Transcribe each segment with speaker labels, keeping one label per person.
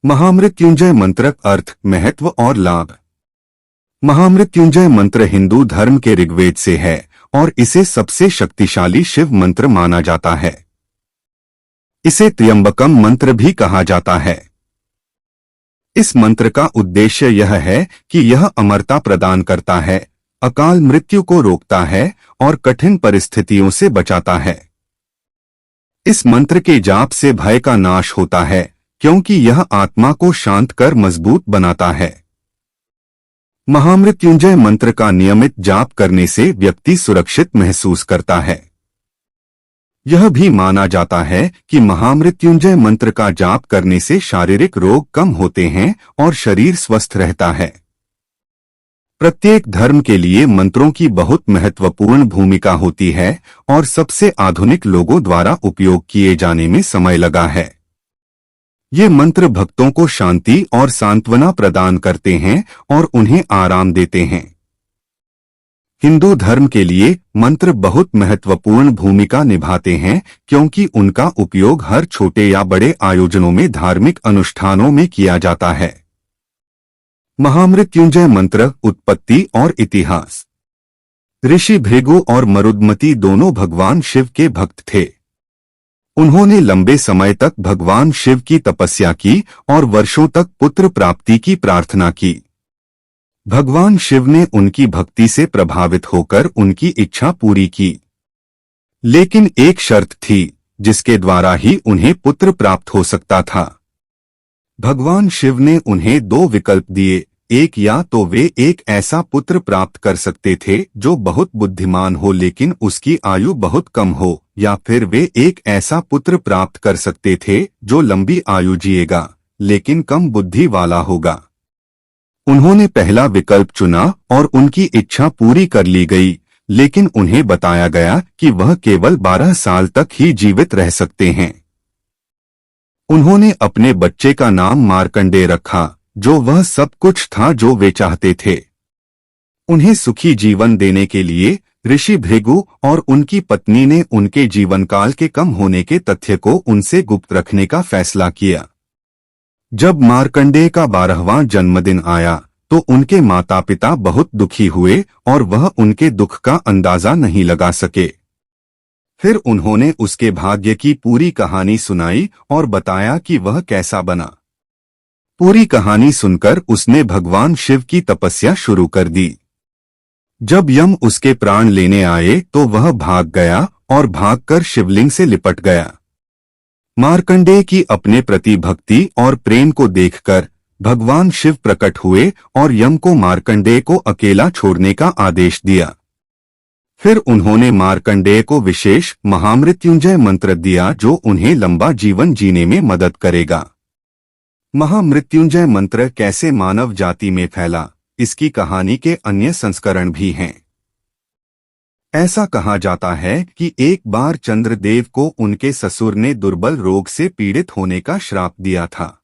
Speaker 1: महामृत्युंजय मंत्र अर्थ, महत्व और लाभ। महामृत्युंजय मंत्र हिंदू धर्म के ऋग्वेद से है और इसे सबसे शक्तिशाली शिव मंत्र माना जाता है। इसे त्र्यंबकम मंत्र भी कहा जाता है। इस मंत्र का उद्देश्य यह है कि यह अमरता प्रदान करता है, अकाल मृत्यु को रोकता है और कठिन परिस्थितियों से बचाता है। इस मंत्र के जाप से भय का नाश होता है, क्योंकि यह आत्मा को शांत कर मजबूत बनाता है। महामृत्युंजय मंत्र का नियमित जाप करने से व्यक्ति सुरक्षित महसूस करता है। यह भी माना जाता है कि महामृत्युंजय मंत्र का जाप करने से शारीरिक रोग कम होते हैं और शरीर स्वस्थ रहता है। प्रत्येक धर्म के लिए मंत्रों की बहुत महत्वपूर्ण भूमिका होती है और सबसे आधुनिक लोगों द्वारा उपयोग किए जाने में समय लगा है। ये मंत्र भक्तों को शांति और सांत्वना प्रदान करते हैं और उन्हें आराम देते हैं। हिंदू धर्म के लिए मंत्र बहुत महत्वपूर्ण भूमिका निभाते हैं, क्योंकि उनका उपयोग हर छोटे या बड़े आयोजनों में धार्मिक अनुष्ठानों में किया जाता है। महामृत्युंजय मंत्र उत्पत्ति और इतिहास। ऋषि भृगु और मरुदमती दोनों भगवान शिव के भक्त थे। उन्होंने लंबे समय तक भगवान शिव की तपस्या की और वर्षों तक पुत्र प्राप्ति की प्रार्थना की। भगवान शिव ने उनकी भक्ति से प्रभावित होकर उनकी इच्छा पूरी की, लेकिन एक शर्त थी जिसके द्वारा ही उन्हें पुत्र प्राप्त हो सकता था। भगवान शिव ने उन्हें दो विकल्प दिए, एक या तो वे एक ऐसा पुत्र प्राप्त कर सकते थे जो बहुत बुद्धिमान हो लेकिन उसकी आयु बहुत कम हो, या फिर वे एक ऐसा पुत्र प्राप्त कर सकते थे जो लंबी आयु जिएगा लेकिन कम बुद्धि वाला होगा। उन्होंने पहला विकल्प चुना और उनकी इच्छा पूरी कर ली गई, लेकिन उन्हें बताया गया कि वह केवल 12 साल तक ही जीवित रह सकते हैं। उन्होंने अपने बच्चे का नाम मार्कंडेय रखा, जो वह सब कुछ था जो वे चाहते थे। उन्हें सुखी जीवन देने के लिए ऋषि भृगु और उनकी पत्नी ने उनके जीवनकाल के कम होने के तथ्य को उनसे गुप्त रखने का फैसला किया। जब मार्कंडेय का 12वां जन्मदिन आया तो उनके माता पिता बहुत दुखी हुए और वह उनके दुख का अंदाजा नहीं लगा सके। फिर उन्होंने उसके भाग्य की पूरी कहानी सुनाई और बताया कि वह कैसा बना। पूरी कहानी सुनकर उसने भगवान शिव की तपस्या शुरू कर दी। जब यम उसके प्राण लेने आए तो वह भाग गया और भागकर शिवलिंग से लिपट गया। मार्कंडेय की अपने प्रति भक्ति और प्रेम को देखकर भगवान शिव प्रकट हुए और यम को मार्कंडेय को अकेला छोड़ने का आदेश दिया। फिर उन्होंने मार्कंडेय को विशेष महामृत्युंजय मंत्र दिया जो उन्हें लंबा जीवन जीने में मदद करेगा। महामृत्युंजय मंत्र कैसे मानव जाति में फैला, इसकी कहानी के अन्य संस्करण भी हैं। ऐसा कहा जाता है कि एक बार चंद्रदेव को उनके ससुर ने दुर्बल रोग से पीड़ित होने का श्राप दिया था।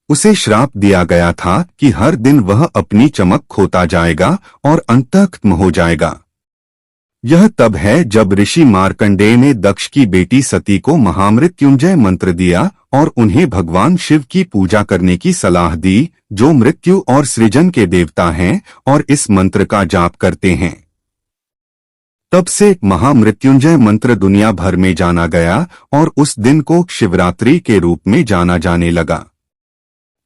Speaker 1: उसे श्राप दिया गया था कि हर दिन वह अपनी चमक खोता जाएगा और अंततः खत्म हो जाएगा। यह तब है जब ऋषि मार्कंडेय ने दक्ष की बेटी सती को महामृत्युंजय मंत्र दिया और उन्हें भगवान शिव की पूजा करने की सलाह दी, जो मृत्यु और सृजन के देवता हैं और इस मंत्र का जाप करते हैं। तब से महामृत्युंजय मंत्र दुनिया भर में जाना गया और उस दिन को शिवरात्रि के रूप में जाना जाने लगा।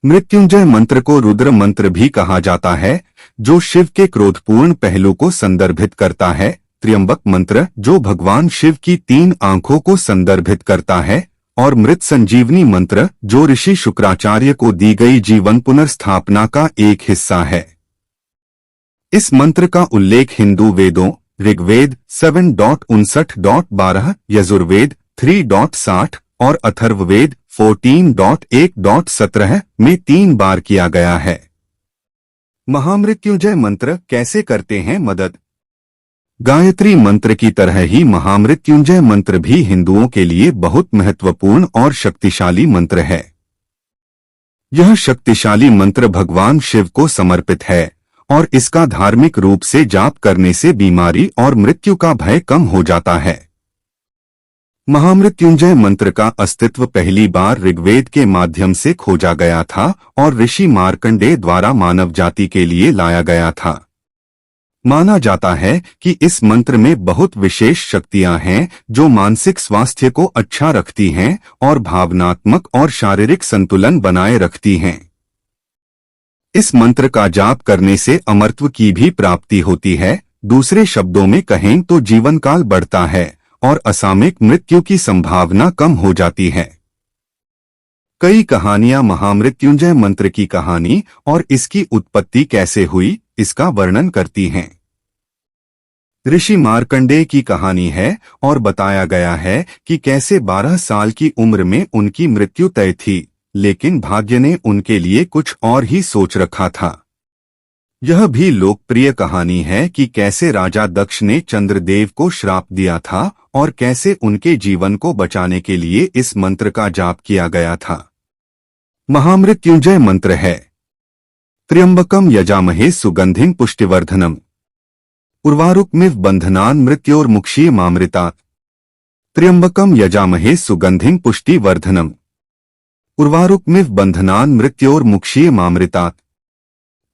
Speaker 1: मृत्युंजय मंत्र को रुद्र मंत्र भी कहा जाता है, जो शिव के क्रोधपूर्ण पहलू को संदर्भित करता है। त्र्यंबक मंत्र जो भगवान शिव की 3 आंखों को संदर्भित करता है, और मृत संजीवनी मंत्र जो ऋषि शुक्राचार्य को दी गई जीवन पुनर्स्थापना का एक हिस्सा है। इस मंत्र का उल्लेख हिंदू वेदों ऋग्वेद 7.59.12, यजुर्वेद 3.60 और अथर्ववेद 14.1.17 में 3 बार किया गया है। महामृत्युंजय मंत्र कैसे करते हैं मदद। गायत्री मंत्र की तरह ही महामृत्युंजय मंत्र भी हिंदुओं के लिए बहुत महत्वपूर्ण और शक्तिशाली मंत्र है। यह शक्तिशाली मंत्र भगवान शिव को समर्पित है और इसका धार्मिक रूप से जाप करने से बीमारी और मृत्यु का भय कम हो जाता है। महामृत्युंजय मंत्र का अस्तित्व पहली बार ऋग्वेद के माध्यम से खोजा गया था और ऋषि मार्कंडेय द्वारा मानव जाति के लिए लाया गया था। माना जाता है कि इस मंत्र में बहुत विशेष शक्तियां हैं जो मानसिक स्वास्थ्य को अच्छा रखती हैं और भावनात्मक और शारीरिक संतुलन बनाए रखती हैं। इस मंत्र का जाप करने से अमरत्व की भी प्राप्ति होती है। दूसरे शब्दों में कहें तो जीवन काल बढ़ता है और असामयिक मृत्यु की संभावना कम हो जाती है। कई कहानियां महामृत्युंजय मंत्र की कहानी और इसकी उत्पत्ति कैसे हुई इसका वर्णन करती हैं। ऋषि मार्कंडेय की कहानी है और बताया गया है कि कैसे 12 साल की उम्र में उनकी मृत्यु तय थी, लेकिन भाग्य ने उनके लिए कुछ और ही सोच रखा था। यह भी लोकप्रिय कहानी है कि कैसे राजा दक्ष ने चंद्रदेव को श्राप दिया था और कैसे उनके जीवन को बचाने के लिए इस मंत्र का जाप किया गया था। महामृत्युंजय मंत्र है त्र्यंबकम यजामहे सुगंधिं पुष्टिवर्धनम उर्वारुकमिव बंधनान् मृत्योर्मुक्षीयमामृतात्। त्र्यंबकम यजामहे सुगंधिं पुष्टिवर्धनम उर्वारुकमिव बंधनान् मृत्योर्मुक्षीयमामृतात्।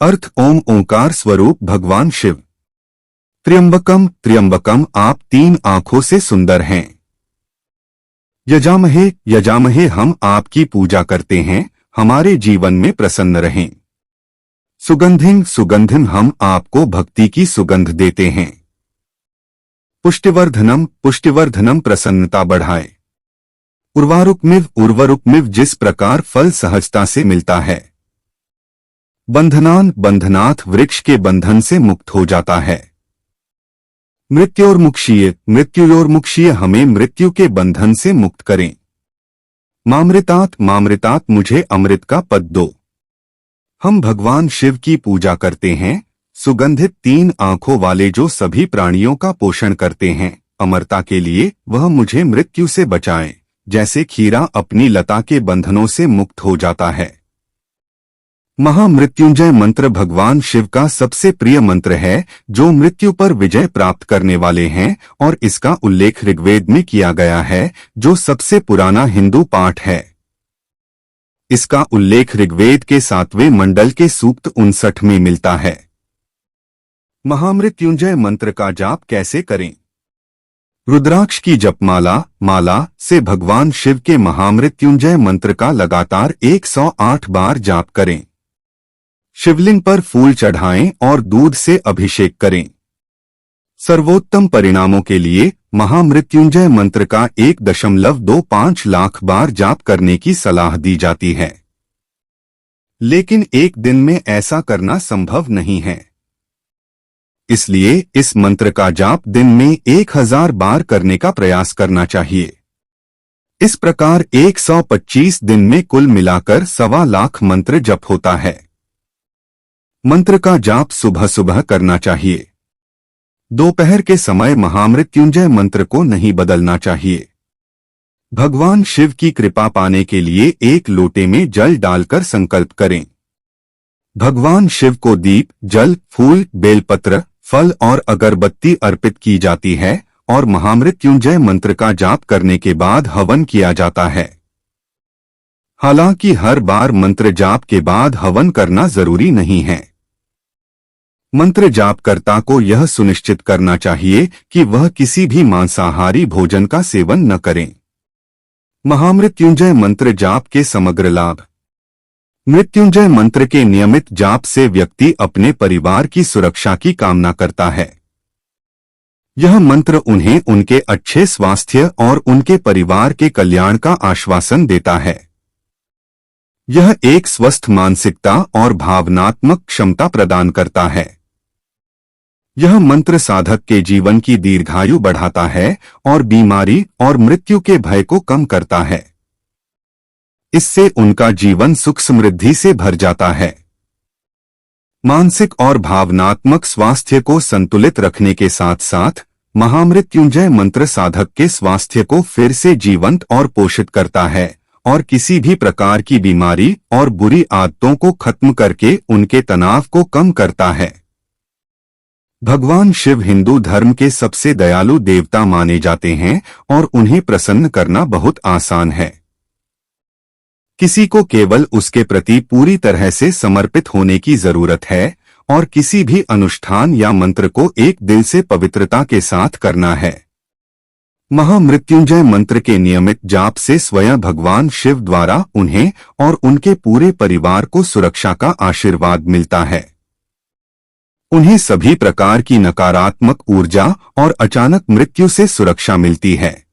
Speaker 1: अर्थ ओम ओंकार स्वरूप भगवान शिव। त्र्यंबकम त्र्यंबकम आप 3 आंखों से सुंदर हैं। यजामहे यजामहे हम आपकी पूजा करते हैं, हमारे जीवन में प्रसन्न रहें। सुगंधिं सुगंधिं हम आपको भक्ति की सुगंध देते हैं। पुष्टिवर्धनम पुष्टिवर्धनम प्रसन्नता बढ़ाए। उर्वारुकमिव उर्वरुकमिव जिस प्रकार फल सहजता से मिलता है। बंधनान बंधनाथ वृक्ष के बंधन से मुक्त हो जाता है। मृत्योर्मुक्षीय मृत्युयोर्मुक्षीय हमें मृत्यु के बंधन से मुक्त करें। मामृतात् मामृतात् मुझे अमृत का पद दो। हम भगवान शिव की पूजा करते हैं, सुगंधित 3 आंखों वाले जो सभी प्राणियों का पोषण करते हैं। अमरता के लिए वह मुझे मृत्यु से बचाए, जैसे खीरा अपनी लता के बंधनों से मुक्त हो जाता है। महामृत्युंजय मंत्र भगवान शिव का सबसे प्रिय मंत्र है जो मृत्यु पर विजय प्राप्त करने वाले हैं और इसका उल्लेख ऋग्वेद में किया गया है जो सबसे पुराना हिंदू पाठ है। इसका उल्लेख ऋग्वेद के 7वें मंडल के सूक्त 59 में मिलता है। महामृत्युंजय मंत्र का जाप कैसे करें? रुद्राक्ष की जपमाला माला से भगवान शिव के महामृत्युंजय मंत्र का लगातार 108 बार जाप करें। शिवलिंग पर फूल चढ़ाएं और दूध से अभिषेक करें। सर्वोत्तम परिणामों के लिए महामृत्युंजय मंत्र का 1.25 लाख बार जाप करने की सलाह दी जाती है, लेकिन एक दिन में ऐसा करना संभव नहीं है। इसलिए इस मंत्र का जाप दिन में 1000 बार करने का प्रयास करना चाहिए। इस प्रकार 125 दिन में कुल मिलाकर 1.25 लाख मंत्र जप होता है। मंत्र का जाप सुबह सुबह करना चाहिए। दोपहर के समय महामृत्युंजय मंत्र को नहीं बदलना चाहिए। भगवान शिव की कृपा पाने के लिए 1 लोटे में जल डालकर संकल्प करें। भगवान शिव को दीप, जल, फूल, बेलपत्र, फल और अगरबत्ती अर्पित की जाती है और महामृत्युंजय मंत्र का जाप करने के बाद हवन किया जाता है। हालांकि हर बार मंत्र जाप के बाद हवन करना जरूरी नहीं है। मंत्र जापकर्ता को यह सुनिश्चित करना चाहिए कि वह किसी भी मांसाहारी भोजन का सेवन न करें। महामृत्युंजय मंत्र जाप के समग्र लाभ। मृत्युंजय मंत्र के नियमित जाप से व्यक्ति अपने परिवार की सुरक्षा की कामना करता है। यह मंत्र उन्हें उनके अच्छे स्वास्थ्य और उनके परिवार के कल्याण का आश्वासन देता है। यह एक स्वस्थ मानसिकता और भावनात्मक क्षमता प्रदान करता है। यह मंत्र साधक के जीवन की दीर्घायु बढ़ाता है और बीमारी और मृत्यु के भय को कम करता है। इससे उनका जीवन सुख समृद्धि से भर जाता है। मानसिक और भावनात्मक स्वास्थ्य को संतुलित रखने के साथ साथ महामृत्युंजय मंत्र साधक के स्वास्थ्य को फिर से जीवंत और पोषित करता है और किसी भी प्रकार की बीमारी और बुरी आदतों को खत्म करके उनके तनाव को कम करता है। भगवान शिव हिंदू धर्म के सबसे दयालु देवता माने जाते हैं और उन्हें प्रसन्न करना बहुत आसान है। किसी को केवल उसके प्रति पूरी तरह से समर्पित होने की जरूरत है और किसी भी अनुष्ठान या मंत्र को एक दिल से पवित्रता के साथ करना है। महामृत्युंजय मंत्र के नियमित जाप से स्वयं भगवान शिव द्वारा उन्हें और उनके पूरे परिवार को सुरक्षा का आशीर्वाद मिलता है। उन्हें सभी प्रकार की नकारात्मक ऊर्जा और अचानक मृत्यु से सुरक्षा मिलती है।